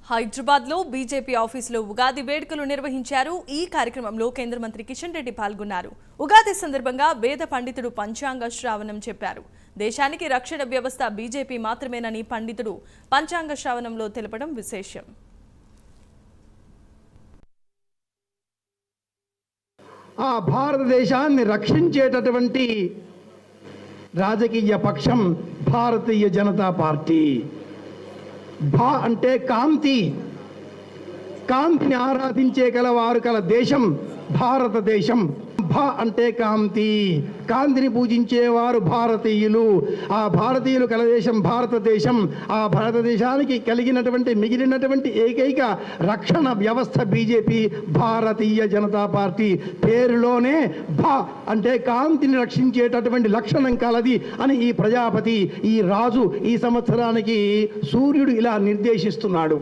హైదరాబాద్లో బీజేపీ ఆఫీసులో ఉగాది వేడుకలు నిర్వహించారు. ఈ కార్యక్రమంలో కేంద్ర మంత్రి కిషన్ రెడ్డి పాల్గొన్నారు. ఉగాది సందర్భంగా వేద పండితుడు పంచాంగ శ్రావణం చెప్పారు. దేశానికి రక్షణ వ్యవస్థ బీజేపీ మాత్రమేనని పండితుడు పంచాంగ శ్రావణంలో తెలపడం విశేషం. ఆ భారతదేశాన్ని రక్షించేటటువంటి రాజకీయ పక్షం భారతీయ జనతా పార్టీ. భా అంటే కాంతి, కాంతిని ఆరాధించే కలవారు కల దేశం భారతదేశం. భా అంటే కాంతి, కాంతిని పూజించేవారు భారతీయులు. ఆ భారతీయులు కల దేశం భారతదేశం. ఆ భారతదేశానికి కలిగినటువంటి మిగిలినటువంటి ఏకైక రక్షణ వ్యవస్థ బీజేపీ, భారతీయ జనతా పార్టీ. పేరులోనే భా అంటే కాంతిని రక్షించేటటువంటి లక్షణం కలది అని ఈ ప్రజాపతి, ఈ రాజు ఈ సంవత్సరానికి సూర్యుడు ఇలా నిర్దేశిస్తున్నాడు.